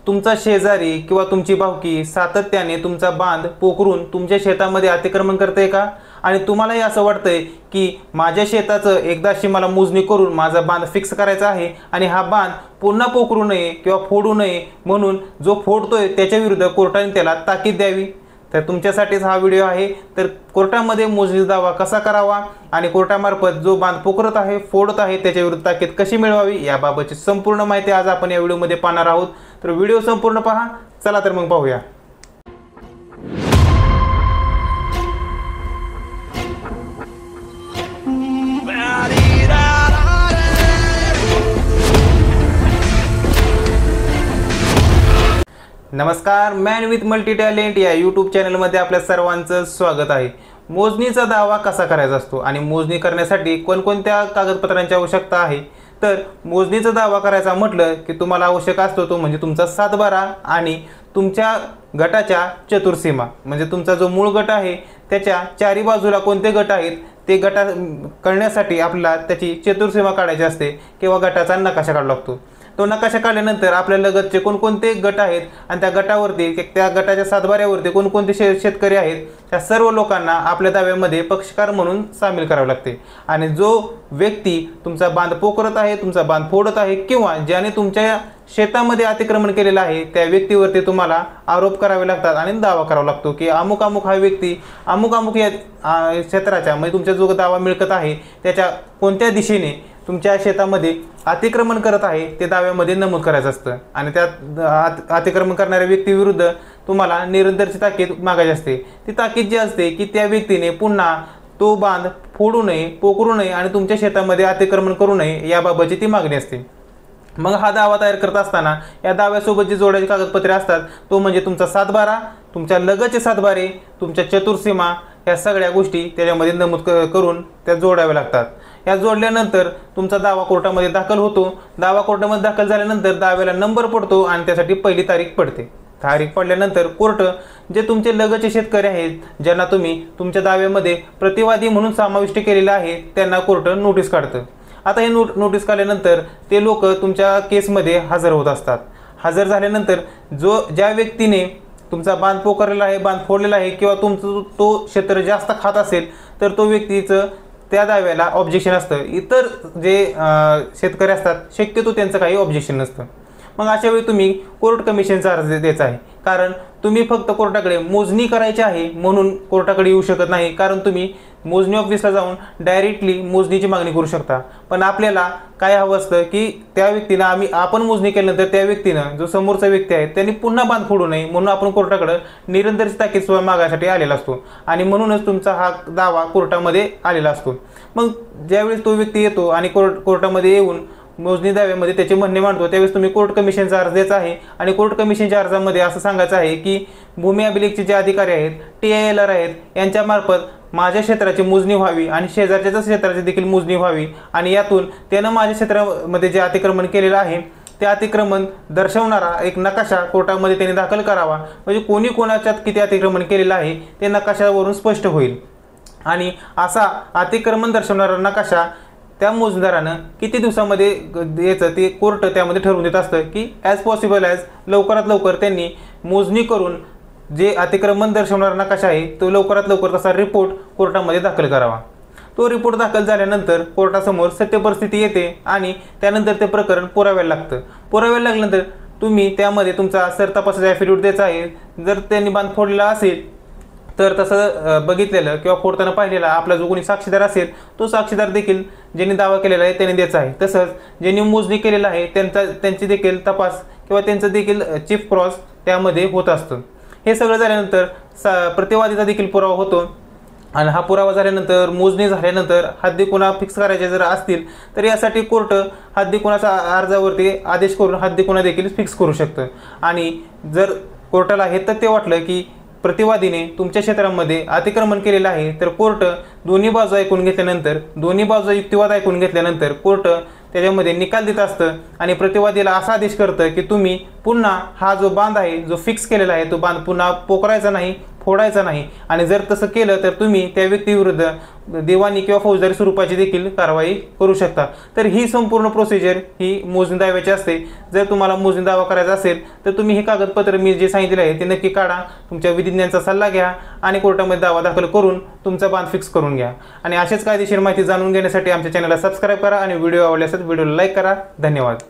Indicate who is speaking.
Speaker 1: तुमचा शेजारी किंवा तुमची भावकी सातत्याने तुमचा बांध पोखरून तुमच्या शेतामध्ये अतिक्रमण करते का? आणि तुम्हालाही असं वाटतंय की माझ्या शेताचं एकदाशी मला मोजणी करून माझा बांध फिक्स करायचा आहे आणि हा बांध पुन्हा पोखरू नये किंवा फोडू नये, म्हणून जो फोडतोय त्याच्या विरुद्ध कोर्टाने त्याला ताकीद द्यावी. तर तुमच्यासाठीच हा व्हिडिओ आहे. तर कोर्टामध्ये मोजणी दावा कसा करावा आणि कोर्टामार्फत जो बांध पोखरत आहे, फोडत आहे, त्याच्या विरुद्ध ताकीद कशी मिळवावी याबाबतची संपूर्ण माहिती आज आपण या व्हिडिओमध्ये पाहणार आहोत. तर व्हिडिओ संपूर्ण पहा. चला तर मग पाहूया. नमस्कार, मॅन विथ मल्टी टॅलेंट या यूट्यूब चॅनलमध्ये आपल्या सर्वांचं स्वागत आहे. मोजणीचा दावा कसा करायचा असतो आणि मोजणी करण्यासाठी कोणकोणत्या कागदपत्रांची आवश्यकता आहे? तर मोजणीचा दावा करायचा म्हटलं की तुम्हाला आवश्यक असतो तो म्हणजे तुमचा सातबारा आणि तुमच्या गटाच्या चतुर्सीमा, म्हणजे तुमचा जो मूळ गट आहे त्याच्या चारी बाजूला कोणते गट आहेत ते गटा कळण्यासाठी आपल्याला त्याची चतुर्सीमा काढायची असते किंवा गटाचा नकाशा काढावा लागतो. तो नकाशा काढल्यानंतर आपल्या लगतचे कोणकोणते गट आहेत आणि त्या गटावरती त्या गटाच्या सातबाऱ्यावरती कोणकोणते शेतकरी आहेत त्या सर्व लोकांना आपल्या दाव्यामध्ये पक्षकार म्हणून सामील करावे लागते. आणि जो व्यक्ती तुमचा बांध पोखरत आहे, तुमचा बांध फोडत आहे किंवा ज्याने तुमच्या शेतामध्ये अतिक्रमण केलेलं आहे त्या व्यक्तीवरती तुम्हाला आरोप करावे लागतात आणि दावा करावा लागतो की अमुक अमुक हा व्यक्ती अमुक अमुक या क्षेत्राच्या म्हणजे तुमचा जो दावा मिळकत आहे त्याच्या कोणत्या दिशेने तुमच्या शेतामध्ये अतिक्रमण करत आहे ते दाव्यामध्ये नमूद करायचं असतं. आणि त्या अतिक्रमण करणाऱ्या व्यक्तीविरुद्ध तुम्हाला निरंतरची ताकीद मागायची असते. ती ताकीद जी असते की त्या व्यक्तीने पुन्हा तो बांध फोडू नये, पोखरू नये आणि तुमच्या शेतामध्ये अतिक्रमण करू नये याबाबतची ती मागणी असते. मग हा दावा तयार करत असताना या दाव्यासोबत जी जोडायची कागदपत्रे असतात तो म्हणजे तुमचा सातबारा, तुमच्या लगतचे सातबारे, तुमच्या चतुर्सीमा, या सगळ्या गोष्टी त्याच्यामध्ये नमूद करून त्या जोडाव्या लागतात. या जोडल्यानंतर तुमचा दावा कोर्टामध्ये दाखल होतो. दावा कोर्टामध्ये दाखल झाल्यानंतर दाव्याला नंबर पडतो आणि त्यासाठी पहिली तारीख पडते. तारीख पडल्यानंतर कोर्ट जे तुमचे लगतचे शेतकरी आहेत ज्यांना तुम्ही तुमच्या दाव्यामध्ये प्रतिवादी म्हणून समाविष्ट केलेले आहे त्यांना कोर्ट नोटीस काढतं. आता हे नोटीस काढल्यानंतर ते लोक तुमच्या केसमध्ये हजर होत असतात. हजर झाल्यानंतर ज्या व्यक्तीने तुमचा बांध पोखरलेला आहे, बांध फोडलेला आहे किंवा तुमचं तो क्षेत्र जास्त खात असेल तर तो व्यक्तीचं त्या दाव्याला ऑब्जेक्शन असतं. इतर जे शेतकरी असतात शक्यतो त्यांचं काही ऑब्जेक्शन नसतं. मग अशा वेळी तुम्ही कोर्ट कमिशनचा अर्ज द्यायचा आहे, कारण तुम्ही फक्त कोर्टाकडे मोजणी करायची आहे म्हणून कोर्टाकडे येऊ शकत नाही, कारण तुम्ही मोजणी ऑफिसला जाऊन डायरेक्टली मोजणीची मागणी करू शकता. पण आपल्याला काय हवं असतं की त्या व्यक्तीला आपण मोजणी केल्यानंतर त्या व्यक्तीनं जो समोरचा व्यक्ती आहे त्यांनी पुन्हा बांध फोडू नये म्हणून आपण कोर्टाकडे निरंतरची ताकीद सुद्धा मागायसाठी आलेला असतो आणि म्हणूनच तुमचा हा दावा कोर्टामध्ये आलेला असतो. मग ज्यावेळेस तो व्यक्ती येतो आणि कोर्टामध्ये येऊन मोजणी दाव्यामध्ये त्याचे म्हणणे मांडतो त्यावेळेस तुम्ही कोर्ट कमिशनचा अर्ज द्यायचा आहे. आणि कोर्ट कमिशनच्या अर्जामध्ये असं सांगायचं आहे की भूमी अभिलेखचे जे अधिकारी आहेत, TILR आहेत, यांच्यामार्फत माझ्या क्षेत्राची मोजणी व्हावी आणि शेजारच्या क्षेत्राची देखील मोजणी व्हावी आणि यातून त्यानं माझ्या क्षेत्रामध्ये जे अतिक्रमण केलेलं आहे ते अतिक्रमण दर्शवणारा एक नकाशा कोर्टामध्ये त्यांनी दाखल करावा, म्हणजे कोणी कोणाच्यात किती अतिक्रमण केलेलं आहे ते नकाशावरून स्पष्ट होईल. आणि असा अतिक्रमण दर्शवणारा नकाशा त्या मोजणीदारानं किती दिवसामध्ये द्यायचं ते कोर्ट त्यामध्ये ठरवून देत असतं की ॲज पॉसिबल लवकरात लवकर त्यांनी मोजणी करून जे अतिक्रमण दर्शवणारा नकाशा आहे तो लवकरात लवकर तसा रिपोर्ट कोर्टामध्ये दाखल करावा. तो रिपोर्ट दाखल झाल्यानंतर कोर्टासमोर सत्य परिस्थिती येते आणि त्यानंतर ते प्रकरण पुराव्याला लागतं. पुराव्याला लागल्यानंतर तुम्ही त्यामध्ये तुमचा सरतपासाचा ॲफिडेव्हिट द्यायचा आहे. जर त्यांनी बांध फोडलेला असेल तर तसं बघितलेलं किंवा फोडताना पाहिलेला आपला जो कोणी साक्षीदार असेल तो साक्षीदार देखील ज्यांनी दावा केलेला आहे त्यांनी द्यायचा आहे. तसंच ज्यांनी मोजणी केलेलं आहे त्यांची देखील तपास किंवा त्यांचं देखील चीफ क्रॉस त्यामध्ये होत असतं. हे सगळं झाल्यानंतर प्रतिवादीचा देखील पुरावा होतो आणि हा पुरावा झाल्यानंतर मोजणी झाल्यानंतर हद्दी खुणा फिक्स करायचे जर असतील तर यासाठी कोर्ट हद्दी खुणाचा अर्जावरती आदेश करून हद्दी खुणा देखील फिक्स करू शकतं. आणि जर कोर्टाला हे तथ्य वाटलं की प्रतिवादीने तुमच्या क्षेत्रामध्ये अतिक्रमण केलेलं आहे तर कोर्ट दोन्ही बाजू ऐकून घेतल्यानंतर, दोन्ही बाजू युक्तिवाद ऐकून घेतल्यानंतर कोर्ट त्याच्यामध्ये निकाल देत असतं आणि प्रतिवादीला असा आदेश करतं की तुम्ही पुन्हा हा जो बांध आहे जो फिक्स केलेला आहे तो बांध पुन्हा पोखरायचा नाही, फोडायचा नाही आणि जर तसं केलं तर तुम्ही त्या व्यक्तीविरुद्ध दिवाणी किंवा फौजदारी स्वरूपाची देखील कारवाई करू शकता। तर ही संपूर्ण प्रोसिजर ही मोजणी दाव्याची असते। जर तुम्हाला मोजणी दावा करायचा असेल तर तुम्ही हे कागदपत्र मी जे सांगितले आहे ते नक्की काढा, तुमच्या विधिज्ञांचा सल्ला घ्या आणि कोर्टामध्ये दावा दाखल करून तुमचा बांध फिक्स करून घ्या। आणि अशाच कायदेशीर माहिती जाणून घेण्यासाठी आमच्या चॅनलला सबस्क्राईब करा आणि व्हिडिओ आवडल्यास व्हिडिओला लाईक करा। धन्यवाद।